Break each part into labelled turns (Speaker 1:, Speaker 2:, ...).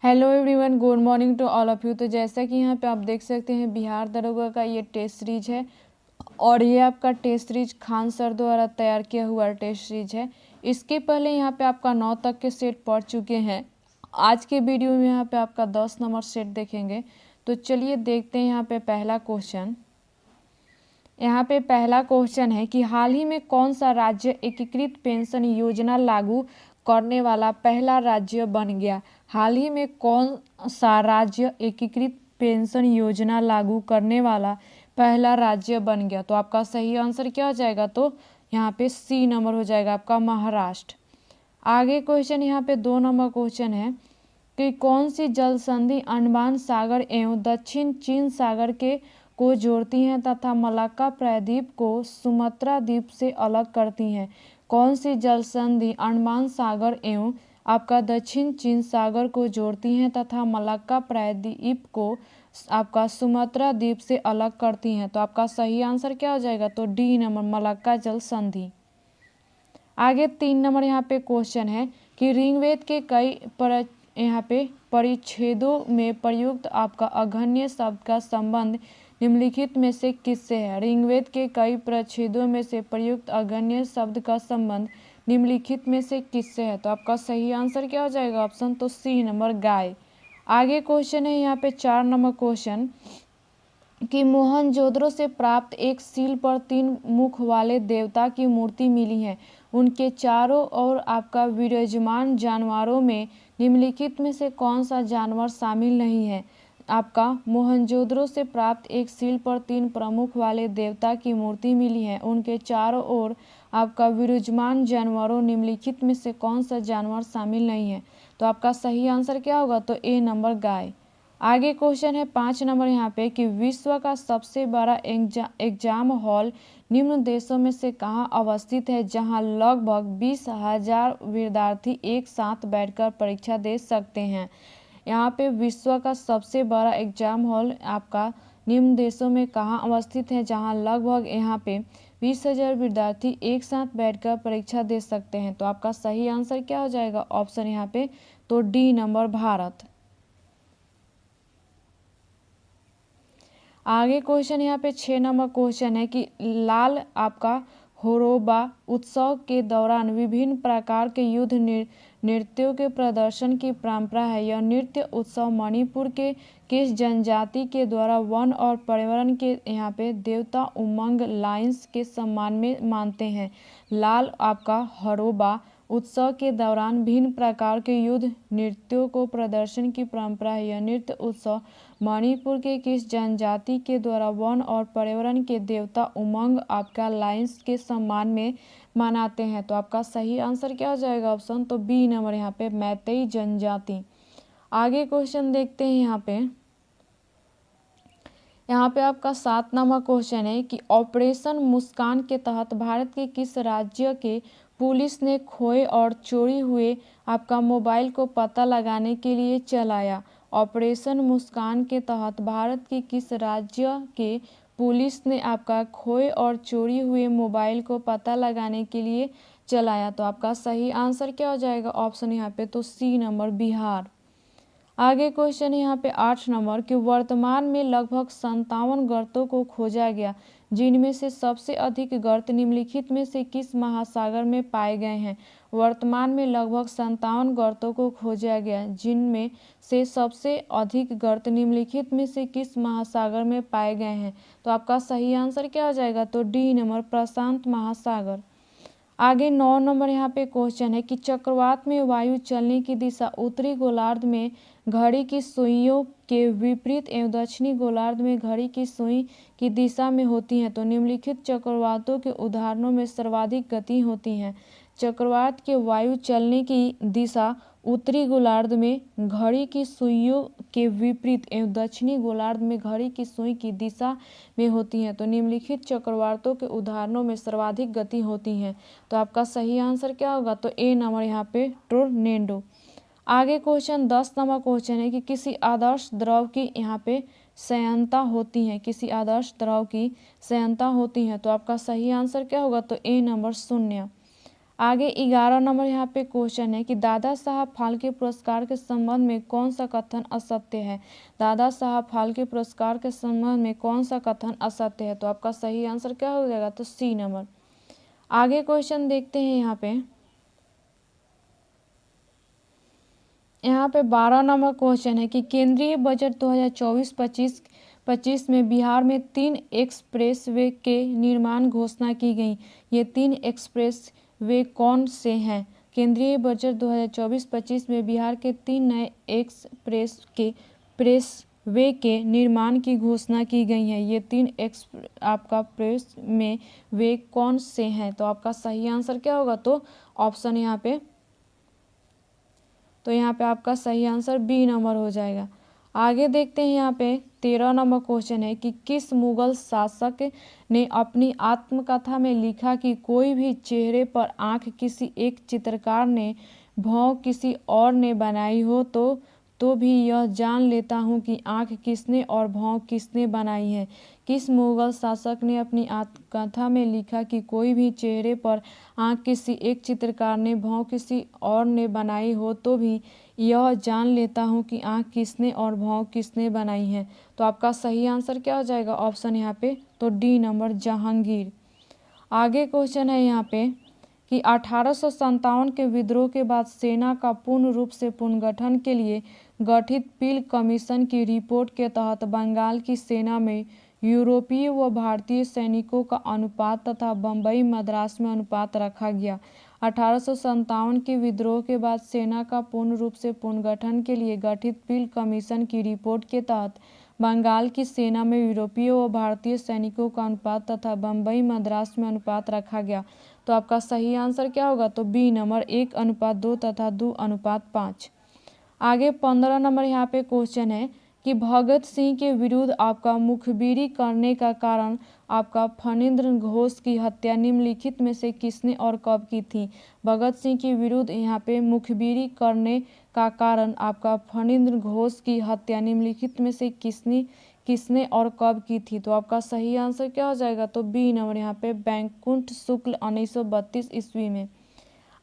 Speaker 1: Hello everyone, good morning to all of you. तो जैसा कि यहाँ पे आप देख सकते हैं, बिहार दरोगा का ये टेस्ट सीरीज है और ये आपका टेस्ट सीरीज खान सर द्वारा तैयार किया हुआ टेस्ट सीरीज है। इसके पहले यहाँ पे आपका 9 तक के सेट पढ़ चुके हैं। आज के वीडियो में यहाँ पे आपका 10 नंबर सेट देखेंगे। तो चलिए देखते हैं यहाँ पे पहला क्वेश्चन। यहाँ पे पहला क्वेश्चन है कि हाल ही में कौन सा राज्य एकीकृत पेंशन योजना लागू करने वाला पहला राज्य बन गया। हाल ही में कौन सा राज्य एकीकृत पेंशन योजना लागू करने वाला पहला राज्य बन गया। तो आपका सही आंसर क्या हो जाएगा, तो यहाँ पे सी नंबर हो जाएगा आपका महाराष्ट्र। आगे क्वेश्चन यहाँ पे 2 नंबर क्वेश्चन है कि कौन सी जल संधि अंडमान सागर एवं दक्षिण चीन सागर के को जोड़ती हैं तथा मलाक्का प्रायद्वीप को सुमात्रा द्वीप से अलग करती हैं। कौन सी जल संधि अंडमान सागर एवं आपका दक्षिण चीन सागर को जोड़ती हैं तथा मलाक्का प्रायद्वीप को आपका सुमात्रा द्वीप से अलग करती हैं। तो आपका सही आंसर क्या हो जाएगा, तो डी नंबर मलाक्का जल संधि। आगे 3 नंबर यहाँ पे क्वेश्चन है कि ऋग्वेद के कई यहाँ पे परिच्छेदों में प्रयुक्त आपका अघन्य शब्द का संबंध निम्नलिखित में से किससे है। ऋग्वेद के कई परिच्छेदों में से प्रयुक्त अघन्य शब्द का संबंध निम्नलिखित में से किससे है। तो आपका सही आंसर क्या हो जाएगा, ऑप्शन तो सी नंबर गाय। आगे क्वेश्चन है यहाँ पे 4 नंबर क्वेश्चन कि मोहनजोदड़ो से प्राप्त एक सील पर 3 मुख वाले देवता की मूर्ति मिली है। उनके चारों ओर आपका विराजमान जानवरों में निम्नलिखित में से कौन सा जानवर शामिल नहीं है। आपका मोहनजोदड़ो से प्राप्त एक सील पर 3 प्रमुख वाले देवता की मूर्ति मिली है। उनके चारों ओर आपका विराजमान जानवरों निम्नलिखित में से कौन सा जानवर शामिल नहीं है। तो आपका सही आंसर क्या होगा, तो ए नंबर गाय। आगे क्वेश्चन है 5 नंबर यहाँ पे कि विश्व का सबसे बड़ा एग्जाम हॉल निम्न देशों में से कहाँ अवस्थित है जहाँ लगभग 20,000 विद्यार्थी एक साथ बैठकर परीक्षा दे सकते हैं। यहाँ पे विश्व का सबसे बड़ा एग्जाम हॉल आपका निम्न देशों में कहाँ अवस्थित है जहाँ लगभग यहाँ पे 20,000 विद्यार्थी एक साथ बैठकर परीक्षा दे सकते हैं। तो आपका सही आंसर क्या हो जाएगा, ऑप्शन यहाँ पे तो डी नंबर भारत। आगे क्वेश्चन यहाँ पे 6 नंबर क्वेश्चन है कि लाल आपका होरोबा उत्सव के दौरान विभिन्न प्रकार के युद्ध नृत्यों के प्रदर्शन की परंपरा है। यह नृत्य उत्सव मणिपुर के किस जनजाति के द्वारा वन और पर्यावरण के यहाँ पे देवता उमंग लाइन्स के सम्मान में मानते हैं। लाल आपका हरोबा उत्सव के दौरान भिन्न प्रकार के युद्ध नृत्यों को प्रदर्शन की परंपरा है। यह नृत्य उत्सव मणिपुर के किस जनजाति के द्वारा वन और पर्यावरण के देवता उमंग आपका लाइन्स के सम्मान में मनाते हैं। तो आपका सही आंसर क्या हो जाएगा, ऑप्शन तो बी नंबर यहाँ पे मैतेई जनजाति। आगे क्वेश्चन देखते हैं यहाँ पे आपका 7 नंबर क्वेश्चन है कि ऑपरेशन मुस्कान के तहत भारत के किस राज्य के पुलिस ने खोए और चोरी हुए आपका मोबाइल को पता लगाने के लिए चलाया। ऑपरेशन मुस्कान के तहत भारत के किस राज्य के पुलिस ने आपका खोए और चोरी हुए मोबाइल को पता लगाने के लिए चलाया। तो आपका सही आंसर क्या हो जाएगा, ऑप्शन यहाँ पे तो सी नंबर बिहार। आगे क्वेश्चन है यहाँ पे 8 नंबर कि वर्तमान में लगभग 57 गर्तों को खोजा गया, जिनमें से सबसे अधिक गर्त निम्नलिखित में से किस महासागर में पाए गए हैं। वर्तमान में लगभग 57 गर्तों को खोजा गया, जिनमें से सबसे अधिक गर्त निम्नलिखित में से किस महासागर में पाए गए हैं। तो आपका सही आंसर क्या हो जाएगा, तो डी नंबर प्रशांत महासागर। आगे 9 नंबर यहाँ पे क्वेश्चन है कि चक्रवात में वायु चलने की दिशा उत्तरी गोलार्ध में घड़ी की सुइयों के विपरीत एवं दक्षिणी गोलार्ध में घड़ी की सुई की दिशा में होती हैं। तो निम्नलिखित चक्रवातों के उदाहरणों में सर्वाधिक गति होती हैं। चक्रवात के वायु चलने की दिशा उत्तरी गोलार्ध में घड़ी की सुइयों के विपरीत एवं दक्षिणी गोलार्ध में घड़ी की सुई की दिशा में होती हैं। तो निम्नलिखित चक्रवातों के उदाहरणों में सर्वाधिक गति होती हैं। तो आपका सही आंसर क्या होगा, तो ए नंबर यहाँ पे टोर्नेडो। आगे क्वेश्चन 10 नंबर क्वेश्चन है कि किसी आदर्श द्रव की यहाँ पे संयंता होती है। किसी आदर्श द्रव की संयंता होती है। तो आपका सही आंसर क्या होगा, तो ए नंबर 0। आगे 11 नंबर यहाँ पे क्वेश्चन है कि दादा साहब फाल्के पुरस्कार के संबंध में कौन सा कथन असत्य है। दादा साहब फाल्के पुरस्कार के संबंध में कौन सा कथन असत्य है। तो आपका सही आंसर क्या हो जाएगा, तो सी नंबर। आगे क्वेश्चन देखते हैं यहाँ पे 12 नंबर क्वेश्चन है कि केंद्रीय बजट 2024-25 में बिहार में 3 एक्सप्रेस वे के निर्माण घोषणा की गई। ये 3 एक्सप्रेस वे कौन से हैं। केंद्रीय बजट 2024-25 में बिहार के 3 नए एक्सप्रेस वे के निर्माण की घोषणा की गई है। ये 3 आपका प्रेस में वे कौन से हैं। तो आपका सही आंसर क्या होगा, तो ऑप्शन यहाँ पे आपका सही आंसर बी नंबर हो जाएगा। आगे देखते हैं यहाँ पे 13 नंबर क्वेश्चन है कि किस मुगल शासक ने अपनी आत्मकथा में लिखा कि कोई भी चेहरे पर आंख किसी एक चित्रकार ने भौं किसी और ने बनाई हो तो भी यह जान लेता हूँ कि आंख किसने और भौं किसने बनाई है। किस मुगल शासक ने अपनी आत्मकथा में लिखा कि कोई भी चेहरे पर आंख किसी एक चित्रकार ने भौं किसी और ने बनाई हो तो भी यह जान लेता हूँ कि आंख किसने और भौं किसने बनाई है। तो आपका सही आंसर क्या हो जाएगा, ऑप्शन यहाँ पे तो डी नंबर जहांगीर। आगे क्वेश्चन है यहाँ पे कि 1857 के विद्रोह के बाद सेना का पूर्ण रूप से पुनर्गठन के लिए गठित पील कमीशन की रिपोर्ट के तहत बंगाल की सेना में यूरोपीय व भारतीय सैनिकों का अनुपात तथा बम्बई मद्रास में अनुपात रखा गया। 1857 के विद्रोह के बाद सेना का पूर्ण रूप से पुनर्गठन के लिए गठित पील कमीशन की रिपोर्ट के तहत बंगाल की सेना में यूरोपीय व भारतीय सैनिकों का अनुपात तथा बम्बई मद्रास में अनुपात रखा गया। तो आपका सही आंसर क्या होगा, तो बी नंबर 1:2 तथा 2:5। आगे 15 नंबर यहाँ पे क्वेश्चन है कि भगत सिंह के विरुद्ध आपका मुखबिरी करने का कारण आपका फणींद्र घोष की हत्या निम्नलिखित में से किसने और कब की थी। भगत सिंह के विरुद्ध यहाँ पे मुखबिरी करने का कारण आपका फणींद्र घोष की हत्या निम्नलिखित में से किसने और कब की थी। तो आपका सही आंसर क्या हो जाएगा, तो बी नंबर यहाँ पे बैकुंठ शुक्ल 1932 ईस्वी में।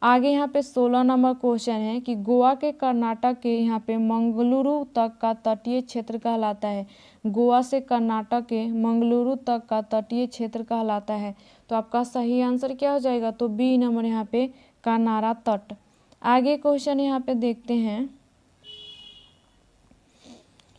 Speaker 1: आगे यहाँ पे 16 नंबर क्वेश्चन है कि गोवा के कर्नाटक के यहाँ पे मंगलुरु तक का तटीय क्षेत्र कहलाता है। गोवा से कर्नाटक के मंगलुरु तक का तटीय क्षेत्र कहलाता है। तो आपका सही आंसर क्या हो जाएगा, तो बी नंबर यहाँ पे कानारा तट। आगे क्वेश्चन यहाँ पे देखते हैं,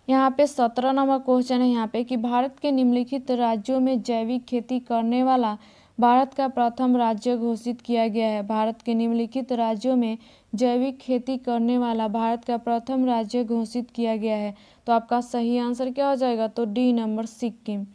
Speaker 1: यहाँ पे 17 नंबर क्वेश्चन है यहाँ पे कि भारत के निम्नलिखित राज्यों में जैविक खेती करने वाला भारत का प्रथम राज्य घोषित किया गया है। भारत के निम्नलिखित राज्यों में जैविक खेती करने वाला भारत का प्रथम राज्य घोषित किया गया है। तो आपका सही आंसर क्या हो जाएगा, तो डी नंबर सिक्किम।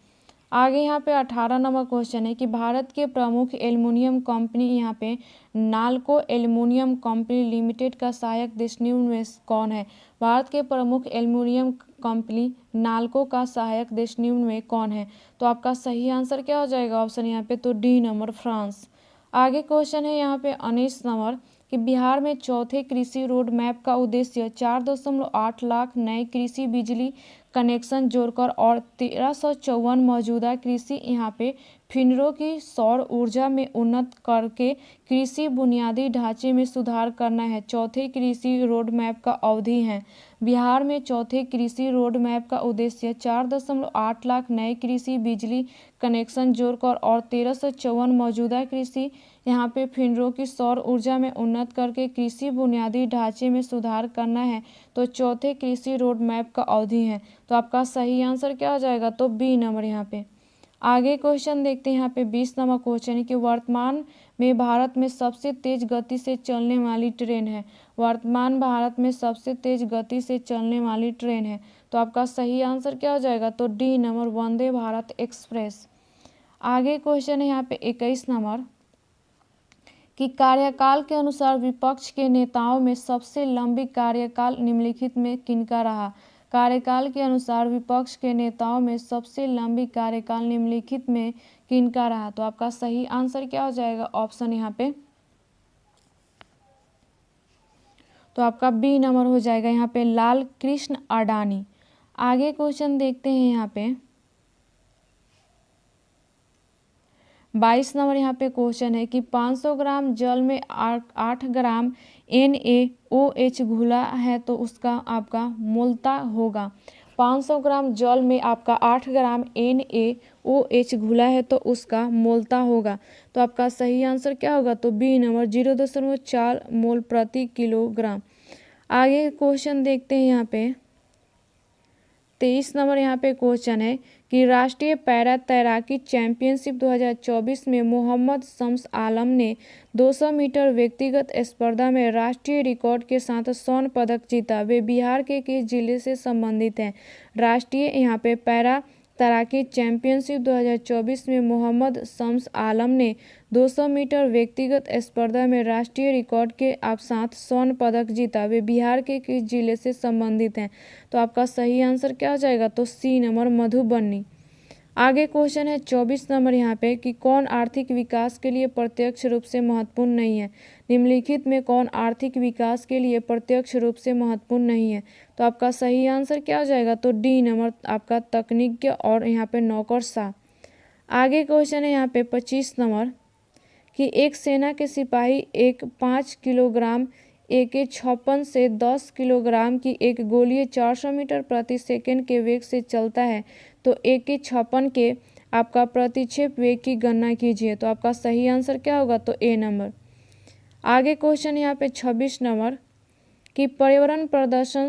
Speaker 1: आगे यहाँ पे 18 नंबर क्वेश्चन है कि भारत के प्रमुख एल्युमिनियम कंपनी यहाँ पे नाल्को एल्युमिनियम कंपनी लिमिटेड का सहायक देश निम्न में कौन है। भारत के प्रमुख एल्युमिनियम कंपनी नाल्को का सहायक देश निम्न में कौन है। तो आपका सही आंसर क्या हो जाएगा, ऑप्शन यहाँ पे तो डी नंबर फ्रांस। आगे क्वेश्चन है यहाँ पे 19 नंबर कि बिहार में चौथे कृषि रोड मैप का उद्देश्य 4.8 लाख नए कृषि बिजली कनेक्शन जोड़कर और 1354 मौजूदा कृषि यहाँ पे फिनरों की सौर ऊर्जा में उन्नत करके कृषि बुनियादी ढांचे में सुधार करना है। चौथे कृषि रोड मैप का अवधि है। बिहार में चौथे कृषि रोड मैप का उद्देश्य 4.8 लाख नए कृषि बिजली कनेक्शन जोड़कर और 1354 मौजूदा कृषि यहाँ पे फिनरों की सौर ऊर्जा में उन्नत करके कृषि बुनियादी ढांचे में सुधार करना है। तो चौथे कृषि रोड मैप का अवधि है। तो आपका सही आंसर क्या हो जाएगा, तो बी नंबर यहाँ पे। आगे क्वेश्चन देखते हैं यहाँ पे 20 नंबर क्वेश्चन है कि वर्तमान में भारत में सबसे तेज गति से चलने वाली ट्रेन है। वर्तमान भारत में सबसे तेज गति से चलने वाली ट्रेन है। तो आपका सही आंसर क्या हो जाएगा, तो D number Vande Bharat express. आगे क्वेश्चन है यहाँ पे 21 नंबर कि कार्यकाल के अनुसार विपक्ष के नेताओं में सबसे लंबी कार्यकाल निम्नलिखित में किनका रहा। कार्यकाल के अनुसार विपक्ष के नेताओं में सबसे लंबी कार्यकाल निम्नलिखित में किनका रहा। तो आपका सही आंसर क्या हो जाएगा, ऑप्शन यहाँ पे तो आपका बी नंबर हो जाएगा यहाँ पे लाल कृष्ण अडानी। आगे क्वेश्चन देखते हैं यहाँ पे 22 नंबर यहाँ पे क्वेश्चन है कि 500 ग्राम जल में 8 ग्राम NaOH घुला है तो उसका आपका मूलता होगा। 500 ग्राम जल में आपका 8 ग्राम NaOH घुला है तो उसका मोलता होगा। तो आपका सही आंसर क्या होगा? तो बी नंबर 0.4 मोल प्रति किलोग्राम। आगे क्वेश्चन देखते हैं यहाँ पे 23 नंबर यहाँ पे क्वेश्चन है कि राष्ट्रीय पैरा तैराकी चैंपियनशिप 2024 में मोहम्मद शम्स आलम ने 200 मीटर व्यक्तिगत स्पर्धा में राष्ट्रीय रिकॉर्ड के साथ स्वर्ण पदक जीता। वे बिहार के किस जिले से संबंधित हैं? राष्ट्रीय यहाँ पे पैरा तैराकी चैंपियनशिप 2024 में मोहम्मद शम्स आलम ने 200 मीटर व्यक्तिगत स्पर्धा में राष्ट्रीय रिकॉर्ड के साथ स्वर्ण पदक जीता। वे बिहार के किस जिले से संबंधित हैं? तो आपका सही आंसर क्या हो जाएगा? तो सी नंबर मधुबनी। आगे क्वेश्चन है 24 नंबर यहाँ पे कि कौन आर्थिक विकास के लिए प्रत्यक्ष रूप से महत्वपूर्ण नहीं है? निम्नलिखित में कौन आर्थिक विकास के लिए प्रत्यक्ष रूप से महत्वपूर्ण नहीं है? तो आपका सही आंसर क्या हो जाएगा? तो डी नंबर आपका तकनीज्ञ और यहाँ पे नौकरशाह। आगे क्वेश्चन है यहाँ पे 25 नंबर कि एक सेना के सिपाही एक 5 किलोग्राम AK-56 से 10 किलोग्राम की एक गोलीय 400 मीटर प्रति सेकंड के वेग से चलता है तो AK-56 के आपका प्रतिक्षेप वेग की गणना कीजिए। तो आपका सही आंसर क्या होगा? तो ए नंबर। आगे क्वेश्चन यहाँ पे 26 नंबर कि पर्यावरण प्रदर्शन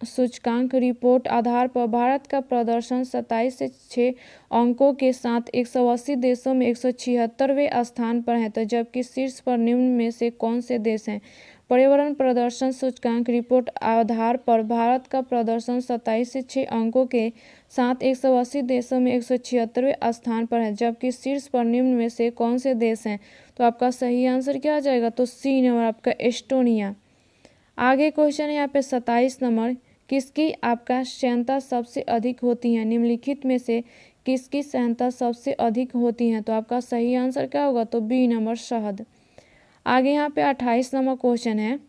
Speaker 1: सूचकांक रिपोर्ट आधार पर भारत का प्रदर्शन 27 से 6 अंकों के साथ 180 देशों में 176वें स्थान पर है तो जबकि शीर्ष पर निम्न में से कौन से देश हैं? पर्यावरण प्रदर्शन सूचकांक रिपोर्ट आधार पर भारत का प्रदर्शन 27 से 6 अंकों के साथ 180 देशों में 176वें स्थान पर है जबकि शीर्ष पर निम्न में से कौन से देश हैं? तो आपका सही आंसर क्या आ जाएगा? तो सी नंबर आपका एस्टोनिया। आगे क्वेश्चन है यहाँ पे 27 नंबर किसकी आपका क्षमता सबसे अधिक होती है? निम्नलिखित में से किसकी क्षमता सबसे अधिक होती है? तो आपका सही आंसर क्या होगा? तो बी नंबर शहद। आगे यहाँ पे 28 नंबर क्वेश्चन है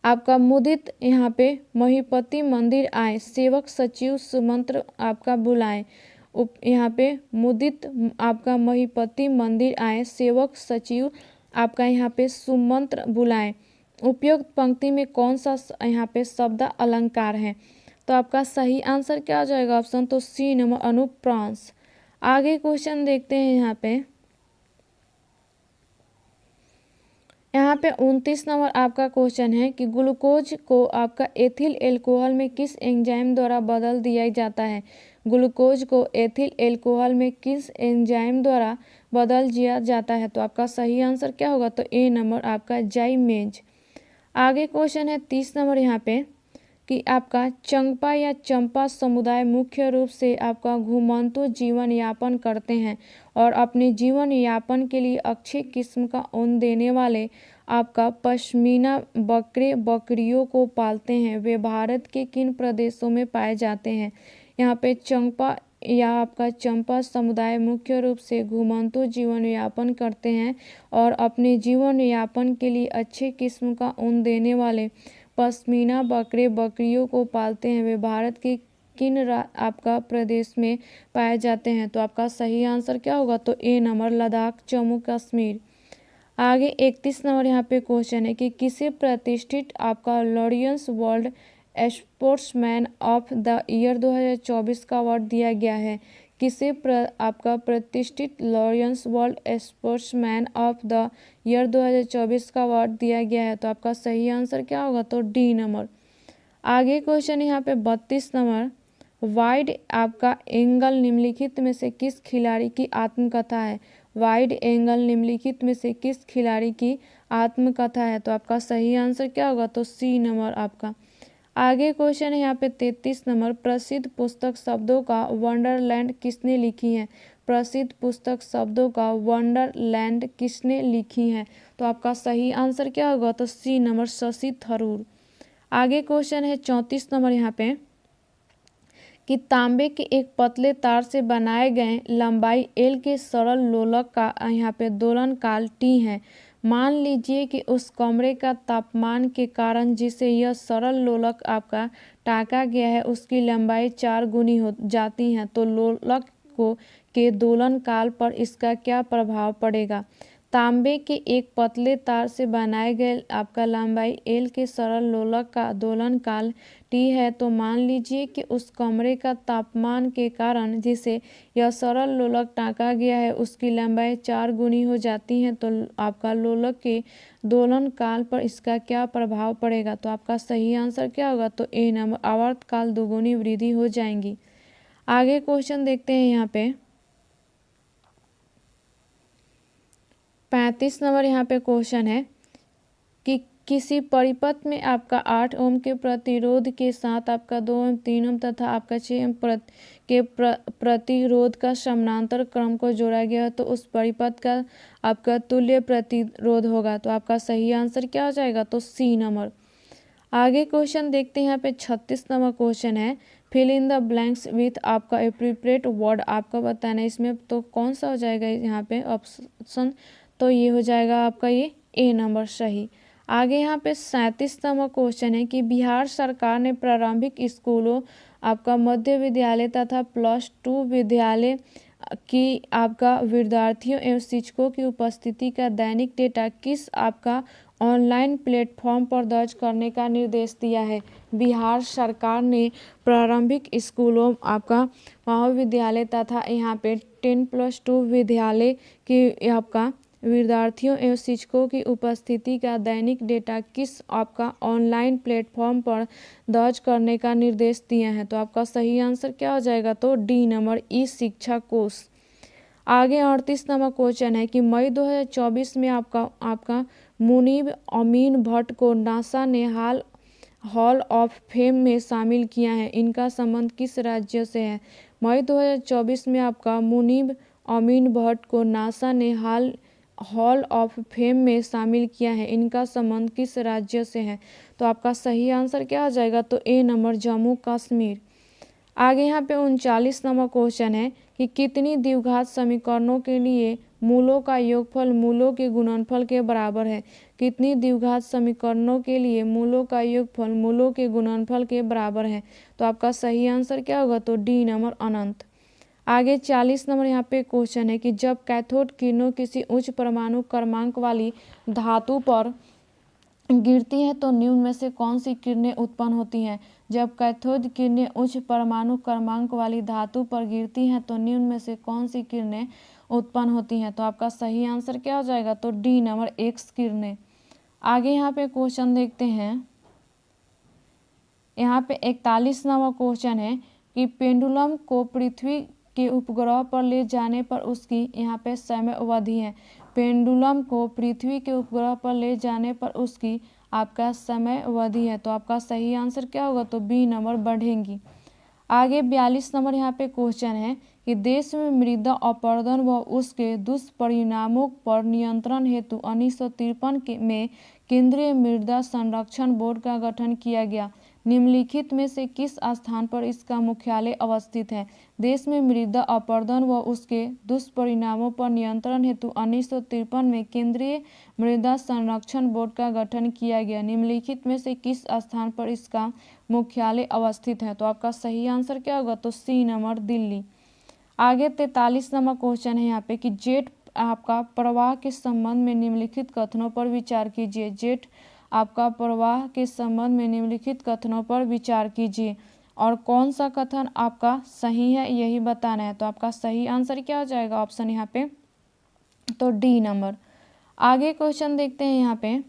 Speaker 1: आपका मुदित यहाँ पे महीपति मंदिर आए सेवक सचिव सुमंत्र आपका बुलाए। यहाँ पे मुदित आपका महीपति मंदिर आए सेवक सचिव आपका यहाँ पे सुमंत्र बुलाए। उपयुक्त पंक्ति में कौन सा यहाँ पे शब्द अलंकार है? तो आपका सही आंसर क्या हो जाएगा? ऑप्शन तो सी नंबर अनुप्रांश। आगे क्वेश्चन देखते हैं यहाँ पे 29 नंबर आपका क्वेश्चन है कि ग्लूकोज को आपका एथिल एल्कोहल में किस एंजाइम द्वारा बदल दिया जाता है? ग्लूकोज को एथिल एल्कोहल में किस एंजाइम द्वारा बदल दिया जाता है? तो आपका सही आंसर क्या होगा? तो ए नंबर आपका जाइमेज। आगे क्वेश्चन है 30 नंबर यहाँ पे कि आपका चंपा या चंपा समुदाय मुख्य रूप से आपका घुमंतु जीवन यापन करते हैं और अपने जीवन यापन के लिए अच्छी किस्म का ऊन देने वाले आपका पश्मीना बकरियों को पालते हैं। वे भारत के किन प्रदेशों में पाए जाते हैं? यहाँ पे चंपा या आपका चंपा समुदाय मुख्य रूप से घुमंतु जीवन यापन करते हैं और अपने जीवन यापन के लिए अच्छे किस्म का ऊन देने वाले पश्मीना बकरियों को पालते हैं। वे भारत के किन आपका प्रदेश में पाए जाते हैं? तो आपका सही आंसर क्या होगा? तो ए नंबर लद्दाख जम्मू कश्मीर। आगे 31 नंबर यहाँ पे क्वेश्चन है कि किसे प्रतिष्ठित आपका Laureus world sportsman of the year 2024 का अवार्ड दिया गया है? किसे आपका प्रतिष्ठित Laureus world sportsman of the year 2024 का अवार्ड दिया गया है? तो आपका सही आंसर क्या होगा? तो डी नंबर। आगे क्वेश्चन यहाँ पे 32 नंबर वाइड आपका एंगल निम्नलिखित में से किस खिलाड़ी की आत्मकथा है? वाइड एंगल निम्नलिखित में से किस खिलाड़ी की आत्मकथा है? तो आपका सही आंसर क्या होगा? तो सी नंबर आपका। आगे क्वेश्चन है यहाँ पे 33 नंबर प्रसिद्ध पुस्तक शब्दों का वंडरलैंड किसने लिखी है? प्रसिद्ध पुस्तक शब्दों का वंडरलैंड किसने लिखी है? तो आपका सही आंसर क्या होगा? तो सी नंबर शशि थरूर। आगे क्वेश्चन है 34 नंबर यहाँ पे कि तांबे के एक पतले तार से बनाए गए लंबाई एल के सरल लोलक का यहाँ पे दोलनकाल टी है। मान लीजिए कि उस कमरे का तापमान के कारण जिसे यह सरल लोलक आपका टाका गया है उसकी लंबाई 4 गुनी हो जाती है तो लोलक के दोलन काल पर इसका क्या प्रभाव पड़ेगा। तांबे के एक पतले तार से बनाए गए आपका लंबाई एल के सरल लोलक का दोलन काल टी है, तो मान लीजिए कि उस कमरे का तापमान के कारण जिसे यह सरल लोलक टाँका गया है उसकी लंबाई 4 गुनी हो जाती है, तो आपका लोलक के दोलन काल पर इसका क्या प्रभाव पड़ेगा। तो आपका सही आंसर क्या होगा, तो ए नंबर, आवर्त काल दोगुनी वृद्धि हो जाएंगी। आगे क्वेश्चन देखते हैं यहाँ पे 35 नंबर यहाँ पे क्वेश्चन है कि किसी परिपथ में आपका 8 ओम के प्रतिरोध के साथ आपका 2 ओम 3 ओम तथा आपका 6 ओम के प्रतिरोध का समानांतर क्रम को जोड़ा गया है, तो उस परिपथ का आपका तुल्य प्रतिरोध होगा। तो आपका सही आंसर क्या हो जाएगा, तो सी नंबर। आगे क्वेश्चन देखते हैं यहाँ पे 36 नंबर क्वेश्चन है fill in the blanks with आपका एप्रोप्रिएट वर्ड आपका बताना है इसमें, तो कौन सा हो जाएगा यहाँ पे ऑप्शन, तो ये हो जाएगा आपका ये ए नंबर सही। आगे यहाँ पे 37 नंबर क्वेश्चन है कि बिहार सरकार ने प्रारंभिक स्कूलों आपका मध्य विद्यालय तथा +2 विद्यालय की आपका विद्यार्थियों एवं शिक्षकों की उपस्थिति का दैनिक डेटा किस आपका ऑनलाइन प्लेटफॉर्म पर दर्ज करने का निर्देश दिया है। बिहार सरकार ने प्रारंभिक स्कूलों आपका महाविद्यालय तथा यहाँ पे 10+2 विद्यालय की आपका विद्यार्थियों एवं शिक्षकों की उपस्थिति का दैनिक डेटा किस आपका ऑनलाइन प्लेटफॉर्म पर दर्ज करने का निर्देश दिया है। तो आपका सही आंसर क्या हो जाएगा, तो डी नंबर, ई शिक्षा कोष। आगे 38 नंबर क्वेश्चन है कि मई 2024 में आपका मुनीब अमीन भट्ट को नासा ने हॉल ऑफ फेम में शामिल किया है, इनका संबंध किस राज्य से है। मई 2024 में आपका मुनीब अमीन भट्ट को नासा ने हॉल ऑफ फेम में शामिल किया है, इनका संबंध किस राज्य से है। तो आपका सही आंसर क्या आ जाएगा, तो ए नंबर, जम्मू कश्मीर। आगे यहाँ पे 39 नंबर क्वेश्चन है कि कितनी द्विघात समीकरणों के लिए मूलों का योगफल मूलों के गुणनफल के बराबर है। कितनी द्विघात समीकरणों के लिए मूलों का योगफल मूलों के गुणनफल के बराबर है। तो आपका सही आंसर क्या होगा, तो डी नंबर, अनंत। आगे 40 नंबर यहाँ पे क्वेश्चन है कि जब कैथोड किरणें किसी उच्च परमाणु क्रमांक वाली धातु पर गिरती है तो निम्न में से कौन सी किरणें उत्पन्न होती हैं। जब कैथोड किरणें उच्च परमाणु क्रमांक वाली धातु पर गिरती हैं तो निम्न में से कौन सी किरणें उत्पन्न होती हैं। तो आपका सही आंसर क्या हो जाएगा, तो डी नंबर, एक्स किरणें। आगे यहाँ पे क्वेश्चन देखते हैं, यहाँ पे 41 नंबर क्वेश्चन है कि पेंडुलम को पृथ्वी के उपग्रह पर ले जाने पर उसकी यहाँ पे समय अवधि है। पेंडुलम को पृथ्वी के उपग्रह पर ले जाने पर उसकी आपका समय अवधि है। तो आपका सही आंसर क्या होगा, तो बी नंबर, बढ़ेंगी। आगे 42 नंबर यहाँ पे क्वेश्चन है कि देश में मृदा अपरदन व उसके दुष्परिणामों पर नियंत्रण हेतु 1953 में केंद्रीय मृदा संरक्षण बोर्ड का गठन किया गया। निम्नलिखित में से किस स्थान पर इसका मुख्यालय अवस्थित है। देश में मृदा अपरदन व उसके दुष्परिणामों पर नियंत्रण हेतु 1953 में केंद्रीय मृदा संरक्षण बोर्ड का गठन किया गया। निम्नलिखित में से किस स्थान पर इसका मुख्यालय अवस्थित है। तो आपका सही आंसर क्या होगा, तो सी नंबर, दिल्ली। आगे 43 नंबर क्वेश्चन है यहाँ पे कि जेट आपका प्रवाह के संबंध में निम्नलिखित कथनों पर विचार कीजिए। जेट आपका प्रवाह के संबंध में निम्नलिखित कथनों पर विचार कीजिए और कौन सा कथन आपका सही है यही बताना है। तो आपका सही आंसर क्या हो जाएगा, ऑप्शन यहाँ पे, तो डी नंबर। आगे क्वेश्चन देखते हैं यहाँ पे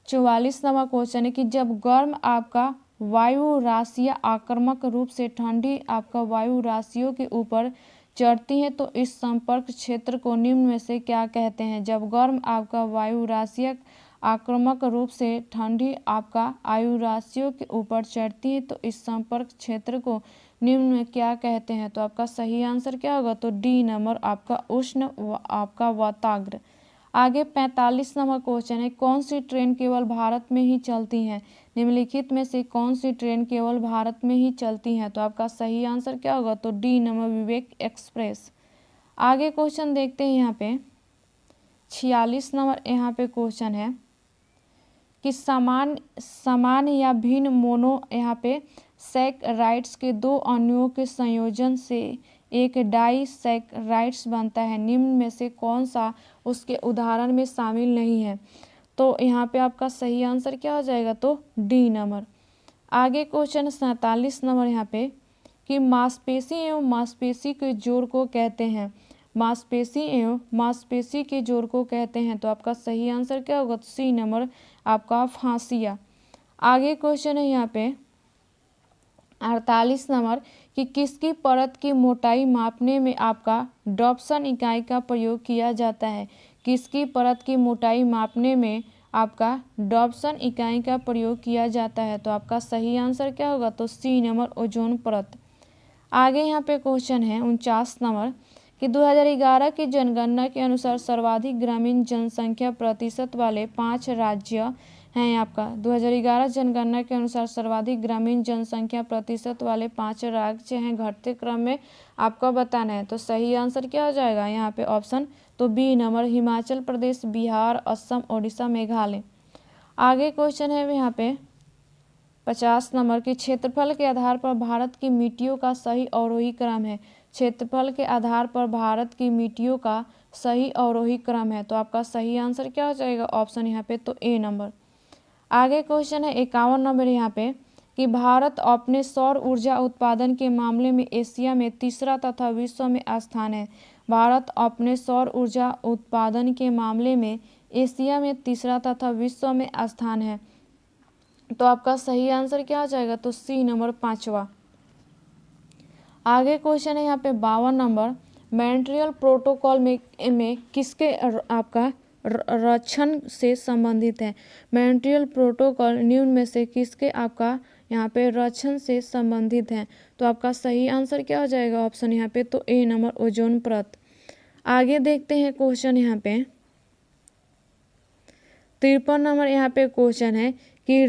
Speaker 1: 44 नंबर क्वेश्चन है कि जब गर्म आपका वायु राशियाँ आक्रामक रूप से ठंडी आपका वायु राशियों के ऊपर चढ़ती हैं तो इस संपर्क क्षेत्र को निम्न में से क्या कहते हैं। जब गर्म आपका वायु राशियाँ आक्रामक रूप से ठंडी आपका आयु राशियों के ऊपर चढ़ती है तो इस संपर्क क्षेत्र को निम्न में क्या कहते हैं। तो आपका सही आंसर क्या होगा, तो डी नंबर, आपका उष्ण आपका वाताग्र। आगे 45 नंबर क्वेश्चन है कौन सी ट्रेन केवल भारत में ही चलती हैं। निम्नलिखित में से कौन सी ट्रेन केवल भारत में ही चलती हैं। तो आपका सही आंसर क्या होगा, तो डी नंबर, विवेक एक्सप्रेस। आगे क्वेश्चन देखते हैं यहाँ पे 46 नंबर यहाँ पे क्वेश्चन है कि समान या भिन्न मोनो यहाँ पे सैकराइड्स के दो अणुओं के संयोजन से एक डाइसैकराइड्स बनता है, निम्न में से कौन सा उसके उदाहरण में शामिल नहीं है? तो यहाँ पे आपका सही आंसर क्या हो जाएगा? तो डी नंबर। आगे क्वेश्चन 47 नंबर यहाँ पे कि मांसपेशी एवं मांसपेशी के जोड़ को कहते हैं, मांसपेशी एवं मांसपेशी के जोड़ को कहते हैं। तो आपका सही आंसर क्या होगा? सी नंबर आपका फांसिया। आगे क्वेश्चन है यहाँ पे 48 नंबर कि किसकी परत की मोटाई मापने में आपका डॉप्सन इकाई का प्रयोग किया जाता है? किसकी परत की मोटाई मापने में आपका डॉप्सन इकाई का प्रयोग किया जाता है? तो आपका सही आंसर क्या होगा? तो सी नंबर ओजोन परत। आगे यहाँ पे क्वेश्चन है 49 नंबर कि 2011 की जनगणना के अनुसार सर्वाधिक ग्रामीण जनसंख्या प्रतिशत वाले 5 राज्य हैं आपका। 2011 जनगणना के अनुसार सर्वाधिक ग्रामीण जनसंख्या प्रतिशत वाले 5 राज्य हैं, घटते क्रम में आपको बताना है। तो सही आंसर क्या हो जाएगा यहाँ पे? ऑप्शन तो बी नंबर हिमाचल प्रदेश, बिहार, असम, ओडिशा, मेघालय। आगे क्वेश्चन है यहाँ पे 50 नंबर की क्षेत्रफल के आधार पर भारत की मिट्टियों का सही अवरोही क्रम है। क्षेत्रफल के आधार पर भारत की मिट्टियों का सही अवरोही क्रम है। तो आपका सही आंसर क्या हो जाएगा? ऑप्शन यहाँ पे तो ए नंबर। आगे क्वेश्चन है 51 नंबर यहाँ पे कि भारत अपने सौर ऊर्जा उत्पादन के मामले में एशिया में तीसरा तथा विश्व में स्थान है। भारत अपने सौर ऊर्जा उत्पादन के मामले में एशिया में तीसरा तथा विश्व में स्थान है। तो आपका सही आंसर क्या हो जाएगा? तो सी नंबर 5वां। आगे क्वेश्चन है यहाँ पे 52 नंबर मॉन्ट्रियल प्रोटोकॉल में किसके आपका रक्षण से संबंधित है? मॉन्ट्रियल प्रोटोकॉल निम्न में से किसके आपका यहाँ पे रक्षण से संबंधित है? तो आपका सही आंसर क्या हो जाएगा? ऑप्शन यहाँ पे तो ए नंबर ओजोन परत। आगे देखते हैं क्वेश्चन यहाँ पे 53 नंबर यहाँ पे क्वेश्चन है कि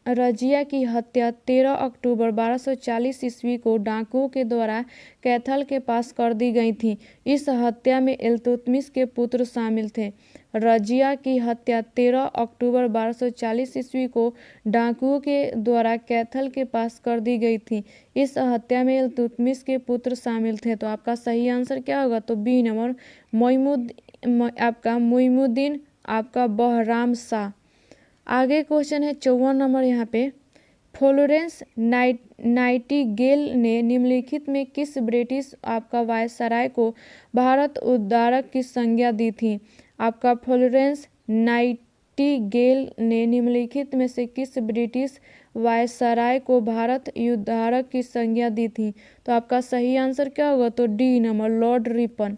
Speaker 1: रजिया की हत्या 13 अक्टूबर 1240 ईस्वी को डाकुओं के द्वारा कैथल के पास कर दी गई थी। इस हत्या में इल्तुतमिश के पुत्र शामिल थे। रजिया की हत्या 13 अक्टूबर 1240 ईस्वी को डाकुओं के द्वारा कैथल के पास कर दी गई थी। इस हत्या में इल्तुतमिश के पुत्र शामिल थे। तो आपका सही आंसर क्या होगा? तो बी नंबर मोइमुद्दीन आपका बहराम शाह। आगे क्वेश्चन है 54 नंबर यहाँ पे फ्लोरेंस नाइटिंगेल ने निम्नलिखित में किस ब्रिटिश आपका वायसराय को भारत उद्धारक की संज्ञा दी थी? आपका फ्लोरेंस नाइटिंगेल ने निम्नलिखित में से किस ब्रिटिश वायसराय को भारत उद्धारक की संज्ञा दी थी? तो आपका सही आंसर क्या होगा? तो डी नंबर लॉर्ड रिपन।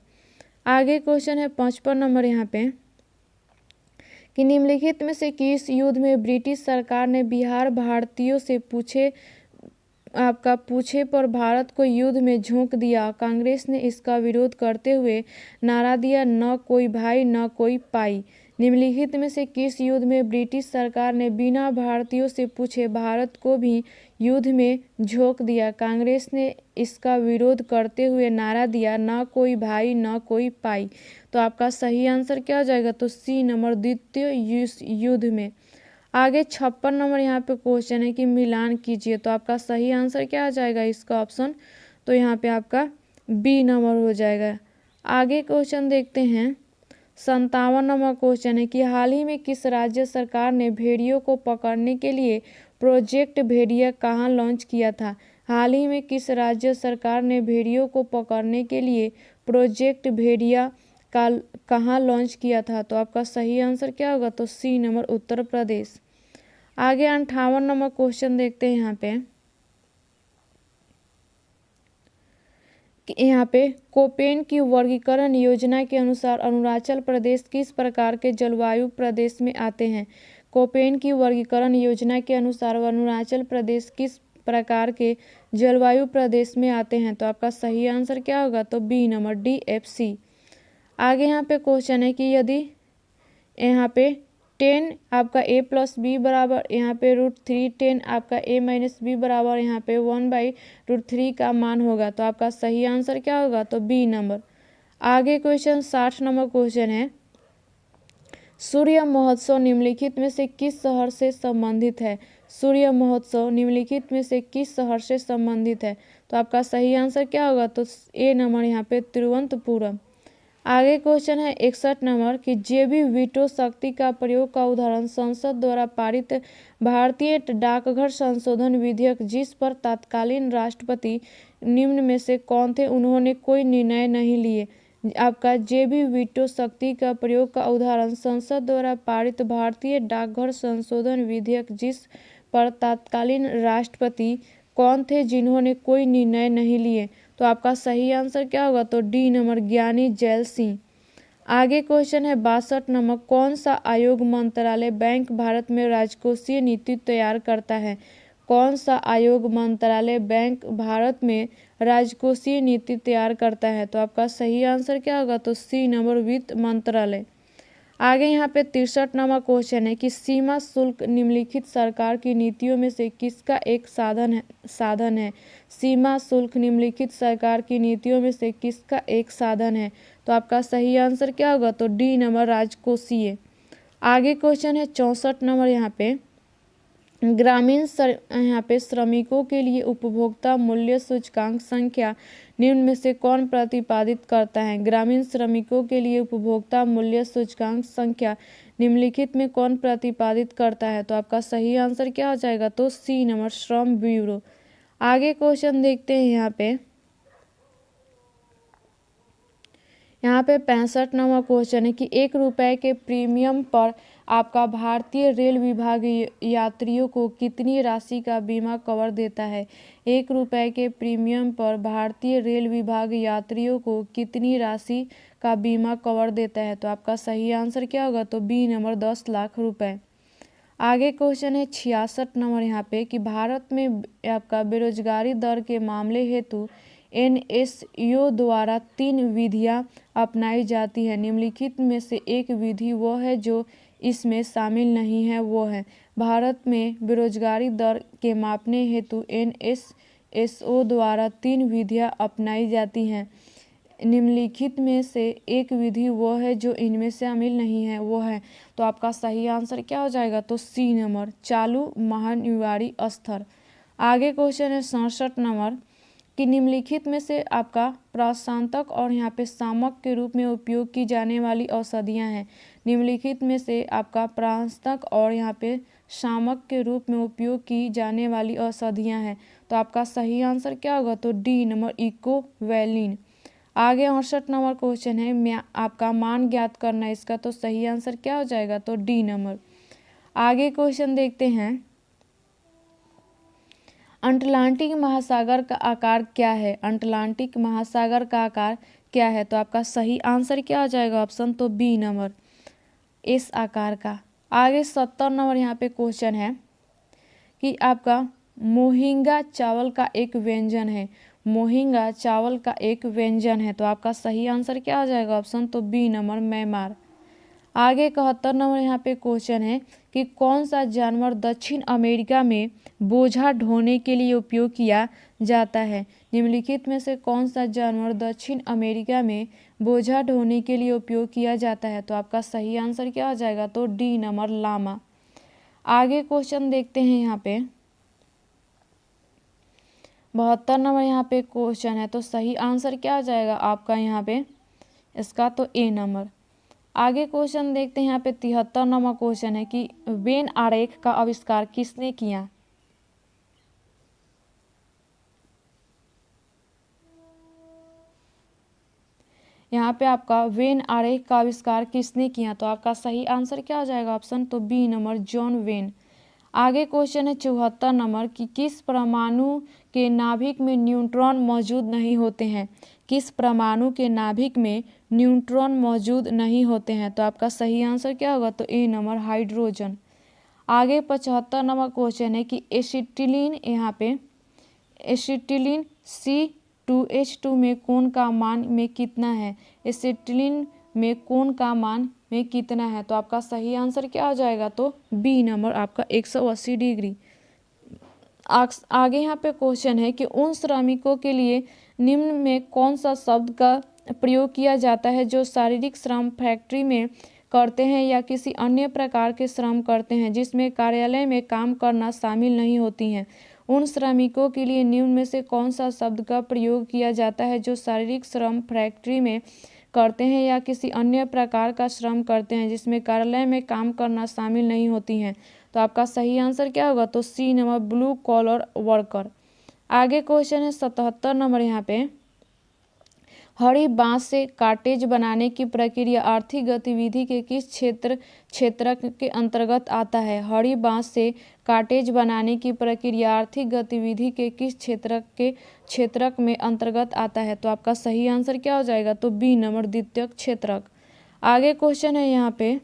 Speaker 1: आगे क्वेश्चन है 55 नंबर यहाँ पे कि निम्नलिखित में से किस युद्ध में ब्रिटिश सरकार ने बिहार भारतीयों से पूछे पर भारत को युद्ध में झोंक दिया? कांग्रेस ने इसका विरोध करते हुए नारा दिया, न कोई भाई न कोई पाई। निम्नलिखित में से किस युद्ध में ब्रिटिश सरकार ने बिना भारतीयों से पूछे भारत को भी युद्ध में झोंक दिया? कांग्रेस ने इसका विरोध करते हुए नारा दिया, न कोई भाई न कोई पाई। तो आपका सही आंसर क्या हो जाएगा? तो सी नंबर द्वितीय युद्ध में। आगे 56 नंबर यहाँ पे क्वेश्चन है कि मिलान कीजिए। तो आपका सही आंसर क्या आ जाएगा इसका ऑप्शन? तो यहाँ पे आपका बी नंबर हो जाएगा। आगे क्वेश्चन देखते हैं 57 नंबर क्वेश्चन है कि हाल ही में किस राज्य सरकार ने भेड़ियों को पकड़ने के लिए प्रोजेक्ट भेड़िया कहाँ लॉन्च किया था? हाल ही में किस राज्य सरकार ने भेड़ियों को पकड़ने के लिए प्रोजेक्ट भेड़िया का कहाँ लॉन्च किया था? तो आपका सही आंसर क्या होगा? तो सी नंबर उत्तर प्रदेश। आगे 58 नंबर क्वेश्चन देखते हैं यहाँ पे कोपेन की वर्गीकरण योजना के अनुसार अरुणाचल प्रदेश किस प्रकार के जलवायु प्रदेश में आते हैं? कोपेन की वर्गीकरण योजना के अनुसार अरुणाचल प्रदेश किस प्रकार के जलवायु प्रदेश में आते हैं? तो आपका सही आंसर क्या होगा? तो बी नंबर DFC। आगे यहाँ पे क्वेश्चन है कि यदि यहाँ पे 10 आपका a + b बराबर यहाँ पे √3 10 आपका a - b बराबर यहाँ पे 1/√3 का मान होगा। तो आपका सही आंसर क्या होगा? तो बी नंबर। आगे क्वेश्चन 60 नंबर क्वेश्चन है सूर्य महोत्सव निम्नलिखित में से किस शहर से संबंधित है? सूर्य महोत्सव निम्नलिखित में से किस शहर से संबंधित है? तो आपका सही आंसर क्या होगा? तो ए नंबर यहाँ पे तिरुवनंतपुरम। आगे क्वेश्चन है 61 नंबर कि जेबी वीटो शक्ति का प्रयोग का उदाहरण संसद द्वारा पारित भारतीय डाकघर संशोधन विधेयक जिस पर तत्कालीन राष्ट्रपति निम्न में से कौन थे, उन्होंने कोई निर्णय नहीं लिए। आपका जेबी वीटो शक्ति का प्रयोग का उदाहरण संसद द्वारा पारित भारतीय डाकघर संशोधन विधेयक जिस पर तत्कालीन राष्ट्रपति कौन थे जिन्होंने कोई निर्णय नहीं लिए? तो आपका सही आंसर क्या होगा? तो डी नंबर ज्ञानी जैल सिंह। आगे क्वेश्चन है 62 नंबर कौन सा आयोग मंत्रालय बैंक भारत में राजकोषीय नीति तैयार करता है? कौन सा आयोग मंत्रालय बैंक भारत में राजकोषीय नीति तैयार करता है? तो आपका सही आंसर क्या होगा? तो सी नंबर वित्त मंत्रालय। आगे यहाँ पे 63 नंबर क्वेश्चन है कि सीमा शुल्क निम्नलिखित सरकार की नीतियों में से किसका एक साधन है? सीमा शुल्क निम्नलिखित सरकार की नीतियों में से किसका एक साधन है? तो आपका सही आंसर क्या होगा? तो डी नंबर राजकोषीय। आगे क्वेश्चन है 64 नंबर यहाँ पे ग्रामीण यहाँ पे श्रमिकों के लिए उपभोक्ता मूल्य सूचकांक संख्या निम्न में से कौन प्रतिपादित करता है? ग्रामीण श्रमिकों के लिए उपभोक्ता मूल्य सूचकांक संख्या निम्नलिखित में कौन प्रतिपादित करता है? तो आपका सही आंसर क्या हो जाएगा? तो सी नंबर श्रम ब्यूरो। आगे क्वेश्चन देखते हैं यहाँ पे 65 नंबर क्वेश्चन है कि 1 रुपये के प्रीमियम पर आपका भारतीय रेल विभाग यात्रियों को कितनी राशि का बीमा कवर देता है? 1 रुपये के प्रीमियम पर भारतीय रेल विभाग यात्रियों को कितनी राशि का बीमा कवर देता है? तो आपका सही आंसर क्या होगा? तो बी नंबर 10 लाख रुपए। आगे क्वेश्चन है 66 नंबर यहाँ पे कि भारत में आपका बेरोजगारी दर के मामले हेतु NSO द्वारा 3 विधियां अपनाई जाती है। निम्नलिखित में से एक विधि वो है जो इसमें शामिल नहीं है, वो है भारत में बेरोजगारी दर के मापने हेतु NSO द्वारा 3 विधियां अपनाई जाती हैं। निम्नलिखित में से एक विधि वो है जो इनमें शामिल नहीं है, वो है। तो आपका सही आंसर क्या हो जाएगा? तो सी नंबर चालू महानिवारी स्तर। आगे क्वेश्चन है 67 नंबर कि निम्नलिखित में से आपका प्राशांतक और यहाँ पे शामक के रूप में उपयोग की जाने वाली औषधियाँ हैं। निम्नलिखित में से आपका प्राशांतक और यहाँ पे शामक के रूप में उपयोग की जाने वाली औषधियाँ हैं। तो आपका सही आंसर क्या होगा? तो डी नंबर इकोवैलिन। आगे 68 नंबर क्वेश्चन है आपका मान ज्ञात करना, इसका तो सही आंसर क्या हो जाएगा? तो डी नंबर। आगे क्वेश्चन देखते हैं अटलांटिक महासागर का आकार क्या है? अटलांटिक महासागर का आकार क्या है? तो आपका सही आंसर क्या हो जाएगा? ऑप्शन तो बी नंबर इस आकार का। आगे 70 नंबर यहाँ पे क्वेश्चन है कि आपका मोहिंगा चावल का एक व्यंजन है। मोहिंगा चावल का एक व्यंजन है। तो आपका सही आंसर क्या हो जाएगा? ऑप्शन तो बी नंबर म्यांमार। आगे 71 नंबर यहाँ पे क्वेश्चन है कि कौन सा जानवर दक्षिण अमेरिका में बोझा ढोने के लिए उपयोग किया जाता है? निम्नलिखित में से कौन सा जानवर दक्षिण अमेरिका में बोझा ढोने के लिए उपयोग किया जाता है? तो आपका सही आंसर क्या हो जाएगा? तो डी नंबर लामा। आगे क्वेश्चन देखते हैं यहाँ पे 72 नंबर यहाँ पे क्वेश्चन है। तो सही आंसर क्या हो जाएगा आपका यहाँ पे? इसका तो ए नंबर। आगे क्वेश्चन देखते हैं यहाँ पे 73 नंबर क्वेश्चन है कि वेन आरेख का आविष्कार किसने किया? यहाँ पे आपका वेन आरेख का आविष्कार किसने किया? तो आपका सही आंसर क्या हो जाएगा? ऑप्शन तो बी नंबर जॉन वेन। आगे क्वेश्चन है 74 नंबर कि किस परमाणु के नाभिक में न्यूट्रॉन मौजूद नहीं होते हैं? किस परमाणु के नाभिक में न्यूट्रॉन मौजूद नहीं होते हैं? तो आपका सही आंसर क्या होगा? तो ए नंबर हाइड्रोजन। आगे 75 नंबर क्वेश्चन है कि एसिटिलीन यहाँ पे एसिटिलीन C2H2 में कोण का मान में कितना है? एसिटिलीन में कोण का मान में कितना है? तो आपका सही आंसर क्या हो जाएगा? तो बी नंबर आपका 180 डिग्री। आगे यहाँ पे क्वेश्चन है कि उन श्रमिकों के लिए निम्न में कौन सा शब्द का प्रयोग किया जाता है जो शारीरिक श्रम फैक्ट्री में करते हैं या किसी अन्य प्रकार के श्रम करते हैं जिसमें कार्यालय में काम करना शामिल नहीं होती हैं, उन श्रमिकों के लिए निम्न में से कौन सा शब्द का प्रयोग किया जाता है जो शारीरिक श्रम फैक्ट्री में करते हैं या किसी अन्य प्रकार का श्रम करते हैं जिसमें कार्यालय में काम करना शामिल नहीं होती हैं। तो आपका सही आंसर क्या होगा? तो C number, blue collar worker. आगे क्वेश्चन है 77 नंबर। यहाँ पे हरी बांस से कार्टेज बनाने की प्रक्रिया आर्थिक गतिविधि के किस क्षेत्रक के अंतर्गत आता है? हरी बांस से कार्टेज बनाने की प्रक्रिया आर्थिक गतिविधि के किस क्षेत्रक में अंतर्गत आता है? तो आपका सही आंसर क्या हो जाएगा? तो बी नंबर, द्वितीयक क्षेत्रक। आगे क्वेश्चन है यहाँ पे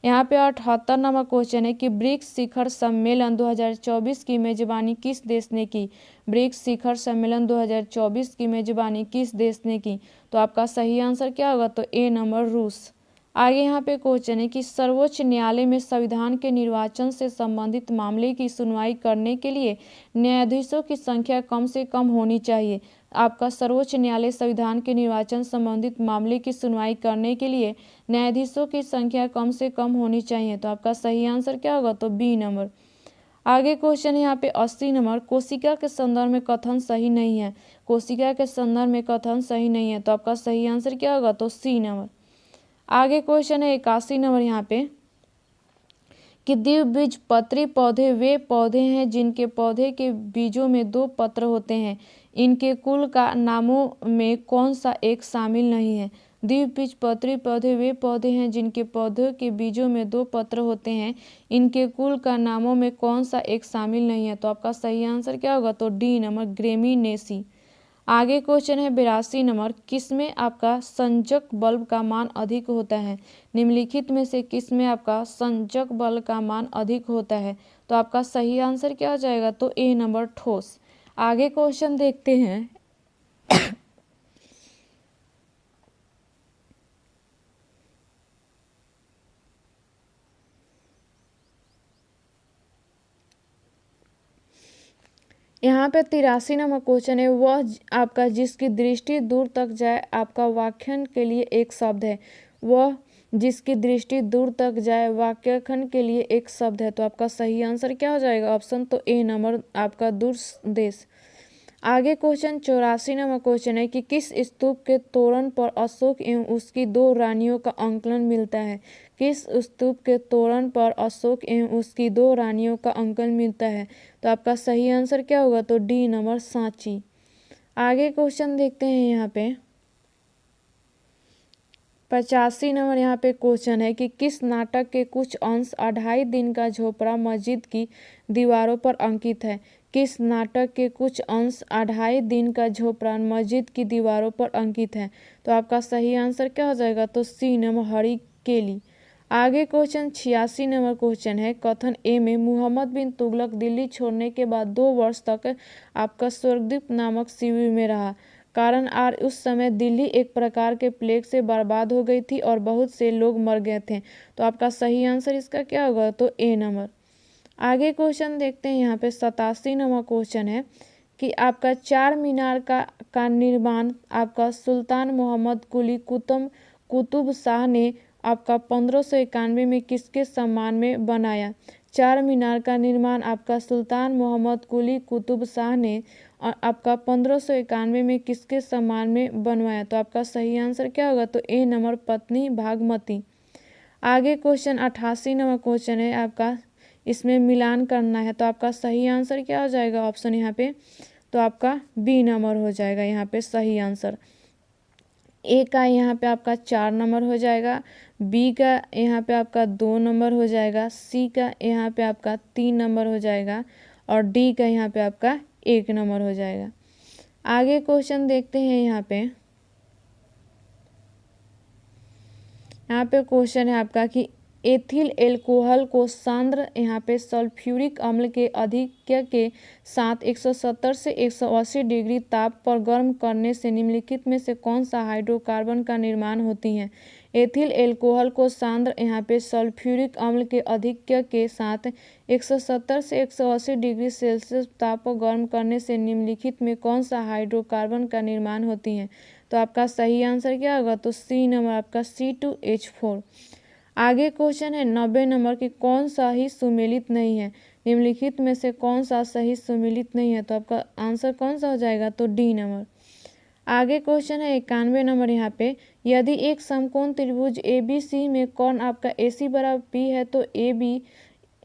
Speaker 1: 78 नंबर क्वेश्चन है कि ब्रिक्स शिखर सम्मेलन 2024 की मेजबानी किस देश ने की? ब्रिक्स शिखर सम्मेलन 2024 की मेजबानी किस देश ने की? तो आपका सही आंसर क्या होगा? तो ए नंबर, रूस। आगे यहाँ पे क्वेश्चन है कि सर्वोच्च न्यायालय में संविधान के निर्वाचन से संबंधित मामले की सुनवाई करने के लिए न्यायाधीशों की संख्या कम से कम होनी चाहिए। आपका सर्वोच्च न्यायालय संविधान के निर्वाचन संबंधित मामले की सुनवाई करने के लिए न्यायाधीशों की संख्या कम से कम होनी चाहिए। तो आपका सही आंसर क्या होगा? तो बी नंबर। आगे क्वेश्चन है यहाँ पे 80 नंबर। कोशिका के संदर्भ में कथन सही नहीं है। कोशिका के संदर्भ में कथन सही नहीं है। तो आपका सही आंसर क्या होगा? तो सी नंबर। आगे क्वेश्चन है 81 नंबर। यहाँ पे कि द्विबीजपत्री पौधे वे पौधे हैं जिनके पौधे के बीजों में 2 पत्र होते हैं, इनके कुल का नामों में कौन सा एक शामिल नहीं है? द्विबीजपत्री पौधे वे पौधे हैं जिनके पौधों के बीजों में 2 पत्र होते हैं, इनके कुल का नामों में कौन सा एक शामिल नहीं है? तो आपका सही आंसर क्या होगा? तो डी नंबर, ग्रेमिनेसी। आगे क्वेश्चन है 82 नंबर। किसमें आपका संजक बल का मान अधिक होता है? निम्नलिखित में से किसमें आपका संजक बल का मान अधिक होता है? तो आपका सही आंसर क्या हो जाएगा? तो ए नंबर, ठोस। आगे क्वेश्चन देखते हैं यहाँ पे 83 नंबर क्वेश्चन है। वह आपका जिसकी दृष्टि दूर तक जाए आपका व्याख्यान के लिए एक शब्द है। वह जिसकी दृष्टि दूर तक जाए वाक्यखंड के लिए एक शब्द है। तो आपका सही आंसर क्या हो जाएगा? ऑप्शन तो ए नंबर, आपका दूरदेश। आगे क्वेश्चन 84 नंबर क्वेश्चन है कि किस स्तूप के तोरण पर अशोक एवं उसकी 2 रानियों का अंकन मिलता है? किस स्तूप के तोरण पर अशोक एवं उसकी 2 रानियों का अंकन मिलता है? तो आपका सही आंसर क्या होगा? तो डी नंबर, सांची। आगे क्वेश्चन देखते हैं यहाँ पे 85 नंबर। यहाँ पे क्वेश्चन है कि किस नाटक के कुछ अंश 2.5 दिन का झोपड़ा मस्जिद की दीवारों पर अंकित है? किस नाटक के कुछ अंश 2.5 दिन का झोपड़ा मस्जिद की दीवारों पर अंकित है? तो आपका सही आंसर क्या हो जाएगा? तो सी नंबर, हरी केली। आगे क्वेश्चन 86 नंबर क्वेश्चन है। कथन ए में मोहम्मद बिन तुगलक दिल्ली छोड़ने के बाद 2 वर्ष तक आपका स्वर्गद्वीप नामक शिविर में रहा। कारण आर उस समय दिल्ली एक प्रकार के प्लेग से बर्बाद हो गई थी और बहुत से लोग मर गए थे। तो आपका सही आंसर इसका क्या होगा? तो ए नंबर। आगे क्वेश्चन देखते हैं यहाँ पे 87 नंबर क्वेश्चन है कि आपका 4 मीनार का निर्माण आपका सुल्तान मोहम्मद कुली कुतुब शाह ने आपका 1591 में किसके सम्मान में बनाया? 4 मीनार का निर्माण आपका सुल्तान मोहम्मद कुली कुतुब शाह ने आपका 1591 में किसके सम्मान में बनवाया? तो आपका सही आंसर क्या होगा? तो ए नंबर, पत्नी भागमती। आगे क्वेश्चन 88 नंबर क्वेश्चन है आपका, इसमें मिलान करना है। तो आपका सही आंसर क्या हो जाएगा? ऑप्शन यहाँ पे तो आपका बी नंबर हो जाएगा यहाँ पे सही आंसर। ए का यहाँ पे आपका 4 नंबर हो जाएगा, बी का यहाँ पे आपका 2 नंबर हो जाएगा, सी का यहाँ पे आपका 3 नंबर हो जाएगा और डी का यहाँ पे आपका 1 नंबर हो जाएगा। आगे क्वेश्चन देखते हैं यहाँ पे क्वेश्चन है आपका कि एथिल एल्कोहल को सांद्र यहाँ पे सल्फ्यूरिक अम्ल के अधिक्य के साथ 170 से 180 डिग्री ताप पर गर्म करने से निम्नलिखित में से कौन सा हाइड्रोकार्बन का निर्माण होती है? एथिल एल्कोहल को सांद्र यहाँ पे सल्फ्यूरिक अम्ल के अधिक्य के साथ 170 से 180 डिग्री सेल्सियस ताप पर गर्म करने से निम्नलिखित में कौन सा हाइड्रोकार्बन का निर्माण होती है? तो आपका सही आंसर क्या होगा, तो सी नंबर आपका C2H4। आगे क्वेश्चन है 90 नंबर की, कौन सा ही सुमेलित नहीं है, निम्नलिखित में से कौन सा सही सुमेलित नहीं है, तो आपका आंसर कौन सा हो जाएगा, तो डी नंबर। आगे क्वेश्चन है 91 नंबर यहाँ पे, यदि एक समकोण त्रिभुज ABC में कोण आपका AC बराबर P है तो AB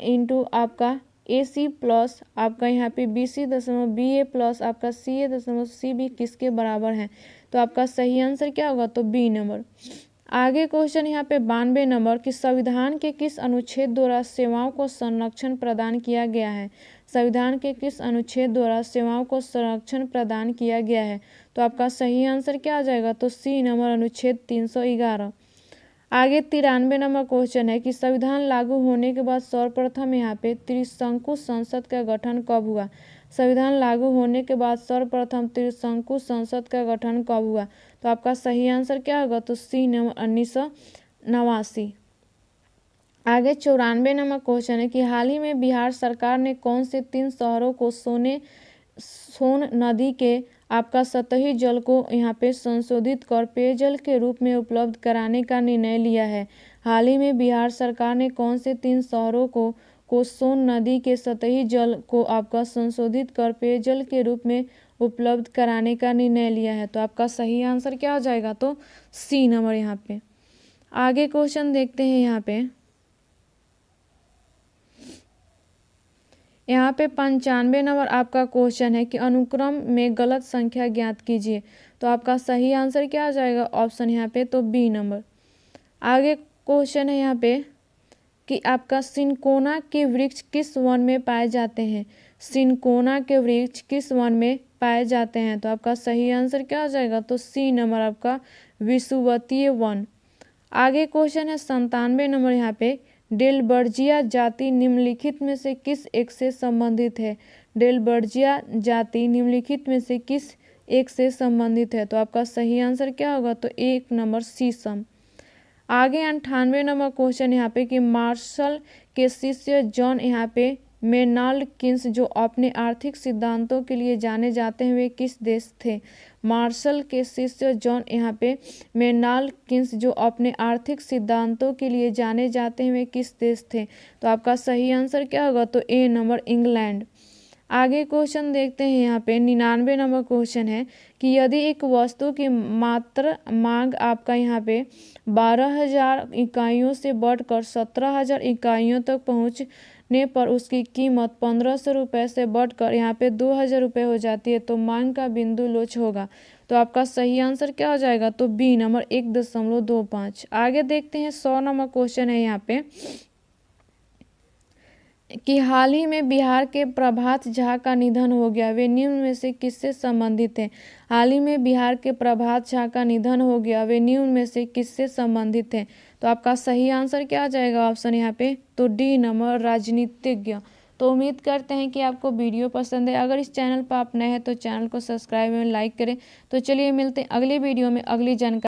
Speaker 1: इंटू आपका AC प्लस आपका यहाँ पे BC दशमलव BA प्लस आपका CA दशमलव CB किसके बराबर है, तो आपका सही आंसर क्या होगा, तो बी नंबर। आगे क्वेश्चन यहाँ पे 92 नंबर कि संविधान के किस अनुच्छेद द्वारा सेवाओं को संरक्षण प्रदान किया गया है, संविधान के किस अनुच्छेद द्वारा सेवाओं को संरक्षण प्रदान किया गया है, तो आपका सही आंसर क्या आ जाएगा, तो सी नंबर अनुच्छेद 311। आगे 93 नंबर क्वेश्चन है कि संविधान लागू होने के बाद सर्वप्रथम यहाँ पे त्रिशंकु संसद का गठन कब हुआ, संविधान लागू होने के बाद सर्वप्रथम त्रिशंकु संसद का गठन कब हुआ, तो आपका सही आंसर क्या होगा, तो सी नंबर 1989। आगे 94 नंबर क्वेश्चन है कि हाल ही में बिहार सरकार ने कौन से 3 शहरों को सोन नदी के आपका सतही जल को यहाँ पे संशोधित कर पेयजल के रूप में उपलब्ध कराने का निर्णय लिया है। हाल ही में बिहार सरकार ने कौन से 3 शहरों को सोन नदी के सतही जल को आपका संशोधित कर पेयजल के रूप में उपलब्ध कराने का निर्णय लिया है, तो आपका सही आंसर क्या हो जाएगा, तो सी नंबर यहाँ पे। आगे क्वेश्चन देखते हैं यहाँ पे 95 नंबर आपका क्वेश्चन है कि अनुक्रम में गलत संख्या ज्ञात कीजिए, तो आपका सही आंसर क्या आ जाएगा, ऑप्शन यहाँ पे तो बी नंबर। आगे क्वेश्चन है यहाँ पे कि आपका सिनकोना के वृक्ष किस वन में पाए जाते हैं, सिनकोना के वृक्ष किस वन में पाए जाते हैं, तो आपका सही आंसर क्या आ जाएगा, तो सी नंबर आपका विषुवतीय वन। आगे क्वेश्चन है 97 नंबर यहाँ पे, डेलबर्जिया जाति निम्नलिखित में से किस एक से संबंधित है, डेलबर्जिया जाति निम्नलिखित में से किस एक से संबंधित है, तो आपका सही आंसर क्या होगा, तो एक नंबर शीशम। आगे 98 नंबर क्वेश्चन यहाँ पे कि मार्शल के शिष्य जॉन यहाँ पे मेनाल्ड किन्स जो अपने आर्थिक सिद्धांतों के लिए जाने जाते हैं वे किस देश थे, मार्शल के शिष्य जॉन यहाँ पे मेनाल्ड किन्स जो अपने आर्थिक सिद्धांतों के लिए जाने जाते हैं वे किस देश थे, तो आपका सही आंसर क्या होगा, तो ए नंबर इंग्लैंड। आगे क्वेश्चन देखते हैं यहाँ पे 99 नंबर क्वेश्चन है कि यदि एक वस्तु की मात्र मांग आपका यहाँ पे 12,000 इकाइयों से बढ़कर 17,000 इकाइयों तक पहुँचने पर उसकी कीमत 1,500 रुपये से बढ़कर यहाँ पे 2,000 रुपये हो जाती है, तो मांग का बिंदु लोच होगा, तो आपका सही आंसर क्या हो जाएगा, तो बी नंबर 1.25। आगे देखते हैं 100 नंबर क्वेश्चन है यहाँ पे कि हाल ही में बिहार के प्रभात झा का निधन हो गया, वे निम्न में से किससे संबंधित हैं, हाल ही में बिहार के प्रभात झा का निधन हो गया, वे निम्न में से किससे संबंधित हैं, तो आपका सही आंसर क्या आ जाएगा, ऑप्शन यहाँ पे तो डी नंबर राजनीतिज्ञ। तो उम्मीद करते हैं कि आपको वीडियो पसंद है। अगर इस चैनल पर आप नए हैं तो चैनल को सब्सक्राइब एवं लाइक करें। तो चलिए मिलते हैं अगली वीडियो में अगली जानकारी।